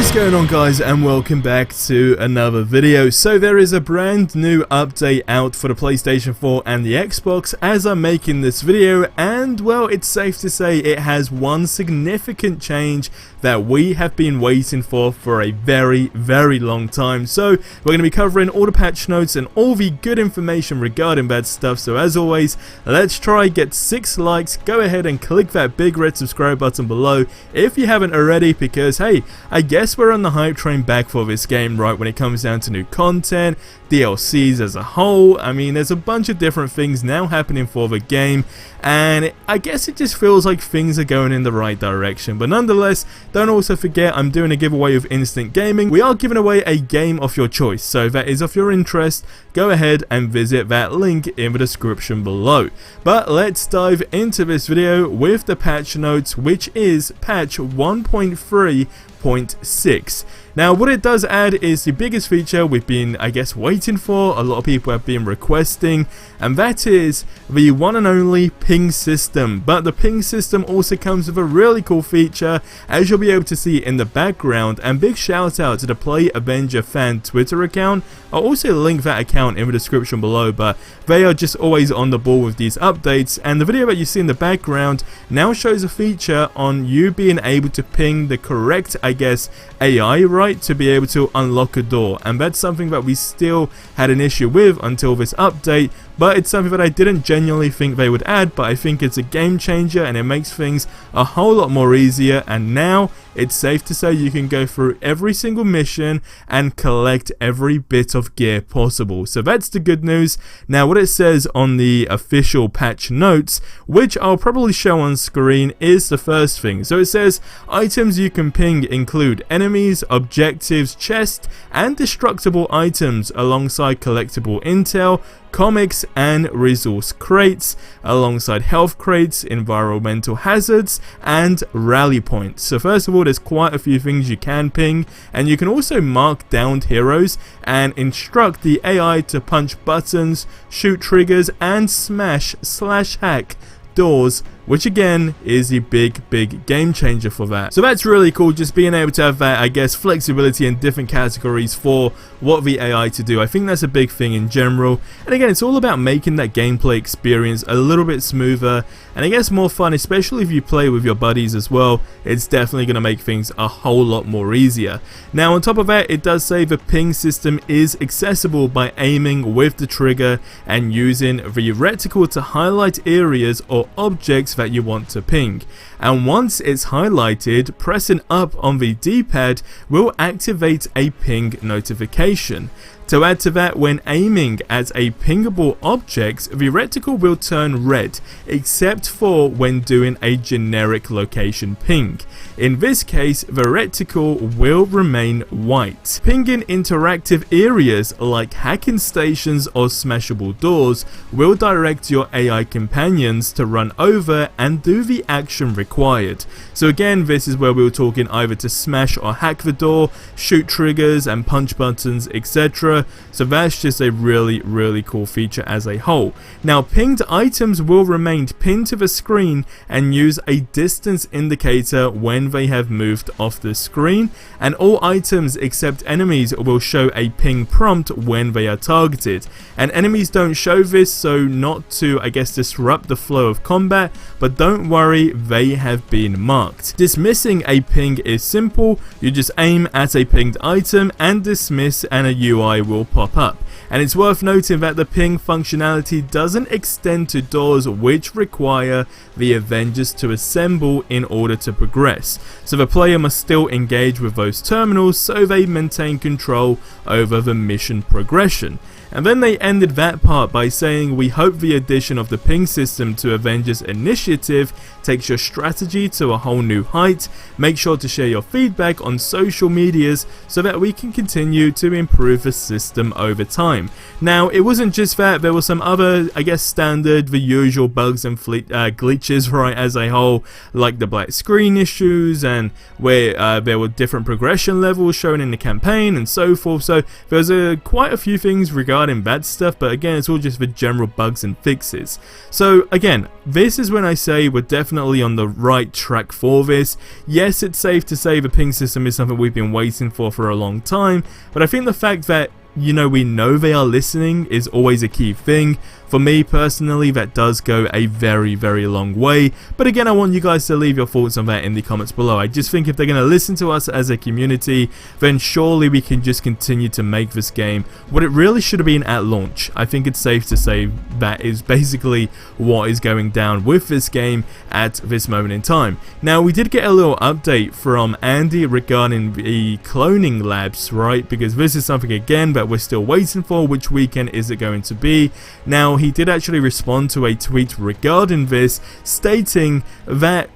What's going on, guys, and welcome back to another video. So there is a brand new update out for the PlayStation 4 and the Xbox as I'm making this video, and well, it's safe to say it has one significant change that we have been waiting for a very long time. So we're going to be covering all the patch notes and all the good information regarding that stuff. So as always, let's try get 6 likes. Go ahead and click that big red subscribe button below if you haven't already, because hey, I guess we're on the hype train back for this game, right? When it comes down to new content, DLCs as a whole, I mean, there's a bunch of different things now happening for the game, and I guess it just feels like things are going in the right direction. But nonetheless, don't also forget I'm doing a giveaway of Instant Gaming. We are giving away a game of your choice, so if that is of your interest, go ahead and visit that link in the description below. But let's dive into this video with the patch notes, which is patch 1.3.6. Now what it does add is the biggest feature we've been, I guess, waiting for, a lot of people have been requesting, and that is the one and only ping system. But the ping system also comes with a really cool feature, as you'll be able to see in the background, and big shout out to the Play Avenger fan Twitter account. I'll also link that account in the description below, but they are just always on the ball with these updates, and the video that you see in the background now shows a feature on you being able to ping the correct, I guess, AI, right, to be able to unlock a door. And that's something that we still had an issue with until this update, but it's something that I didn't genuinely think they would add, but I think it's a game changer and it makes things a whole lot more easier. And now it's safe to say you can go through every single mission and collect every bit of gear possible. So that's the good news. Now what it says on the official patch notes, which I'll probably show on screen, is the first thing. So it says items you can ping include enemies, objectives, chests, and destructible items alongside collectible intel, comics, and resource crates, alongside health crates, environmental hazards, and rally points. So first of all, there's quite a few things you can ping, and you can also mark downed heroes and instruct the AI to punch buttons, shoot triggers, and smash/hack doors, which again is a big game changer for that. So that's really cool, just being able to have that, I guess, flexibility in different categories for what the AI to do. I think that's a big thing in general, and again, it's all about making that gameplay experience a little bit smoother and I guess more fun, especially if you play with your buddies as well. It's definitely going to make things a whole lot more easier. Now on top of that, it does say the ping system is accessible by aiming with the trigger and using the reticle to highlight areas or objects that you want to ping, and once it's highlighted, pressing up on the D-pad will activate a ping notification. To add to that, when aiming at a pingable object, the reticle will turn red, except for when doing a generic location ping. In this case, the reticle will remain white. Pinging interactive areas like hacking stations or smashable doors will direct your AI companions to run over and do the action required. So again, this is where we were talking either to smash or hack the door, shoot triggers and punch buttons, etc. So that's just a really cool feature as a whole. Now pinged items will remain pinned to the screen and use a distance indicator when they have moved off the screen, and all items except enemies will show a ping prompt when they are targeted, and enemies don't show this, so not to, I guess, disrupt the flow of combat, but don't worry, they have been marked. Dismissing a ping is simple, you just aim at a pinged item and dismiss and a UI will pop up. And it's worth noting that the ping functionality doesn't extend to doors which require the Avengers to assemble in order to progress. So the player must still engage with those terminals so they maintain control over the mission progression. And then they ended that part by saying, we hope the addition of the ping system to Avengers Initiative takes your strategy to a whole new height. Make sure to share your feedback on social medias so that we can continue to improve the system over time. Now it wasn't just that, there were some other, I guess, standard, the usual bugs and glitches, right, as a whole, like the black screen issues and where there were different progression levels shown in the campaign and so forth. So there's quite a few things regarding regarding that stuff, but again, it's all just for general bugs and fixes. So again, this is when I say we're definitely on the right track for this. Yes, it's safe to say the ping system is something we've been waiting for a long time, but I think the fact that we know they are listening is always a key thing. For me personally, that does go a very, very long way. But again, I want you guys to leave your thoughts on that in the comments below. I just think if they're going to listen to us as a community, then surely we can just continue to make this game what it really should have been at launch. I think it's safe to say that is basically what is going down with this game at this moment in time. Now, we did get a little update from Andy regarding the cloning labs, right? Because this is something, again, that we're still waiting for. Which weekend is it going to be? Now, he did actually respond to a tweet regarding this, stating that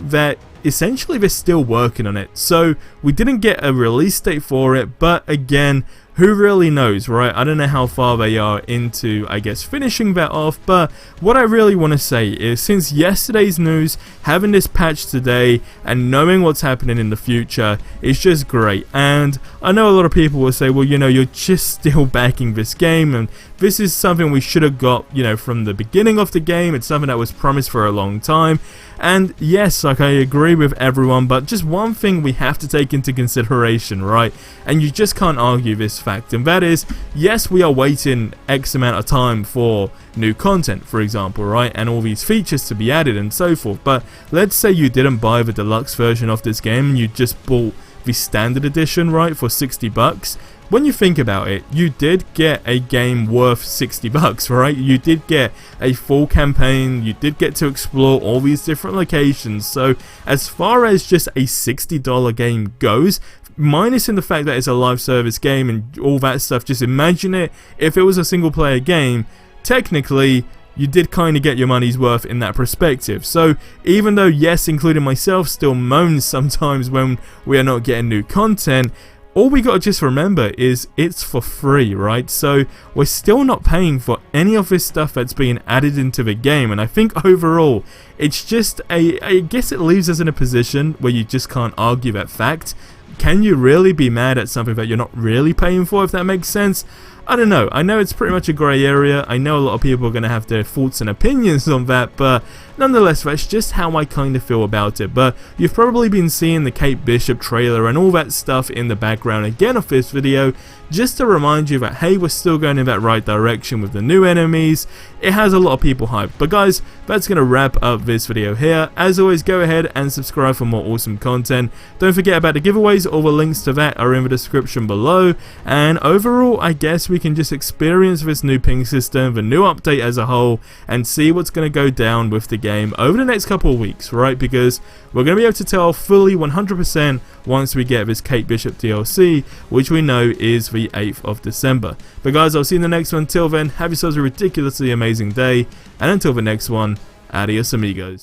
essentially they're still working on it. So we didn't get a release date for it, but again, who really knows, right? I don't know how far they are into, I guess, finishing that off, but what I really want to say is, since yesterday's news, having this patch today, and knowing what's happening in the future is just great. And I know a lot of people will say, well, you're just still backing this game, and this is something we should have got, from the beginning of the game. It's something that was promised for a long time. And yes, like, I agree with everyone, but just one thing we have to take into consideration, right? And you just can't argue this fact, and that is, yes, we are waiting X amount of time for new content, for example, right? And all these features to be added and so forth. But let's say you didn't buy the deluxe version of this game and you just bought the standard edition, right, for 60 bucks. When you think about it, you did get a game worth 60 bucks, right? You did get a full campaign, you did get to explore all these different locations. So as far as just a $60 game goes, minus in the fact that it's a live service game and all that stuff, just imagine it if it was a single player game. Technically, you did kind of get your money's worth in that perspective. So even though, yes, including myself, still moans sometimes when we are not getting new content, all we gotta just remember is it's for free, right? So we're still not paying for any of this stuff that's being added into the game, and I think overall it's just I guess it leaves us in a position where you just can't argue that fact. Can you really be mad at something that you're not really paying for, if that makes sense? I don't know. I know it's pretty much a grey area. I know a lot of people are going to have their thoughts and opinions on that, but nonetheless, that's just how I kind of feel about it. But you've probably been seeing the Kate Bishop trailer and all that stuff in the background again of this video, just to remind you that, hey, we're still going in that right direction with the new enemies. It has a lot of people hyped. But guys, that's going to wrap up this video here. As always, go ahead and subscribe for more awesome content. Don't forget about the giveaways. All the links to that are in the description below. And overall, I guess we can just experience this new ping system, the new update as a whole, and see what's going to go down with the game over the next couple of weeks, right? Because we're going to be able to tell fully 100% once we get this Kate Bishop DLC, which we know is the 8th of December. But guys, I'll see you in the next one. Till then, have yourselves a ridiculously amazing day, and until the next one, adios amigos.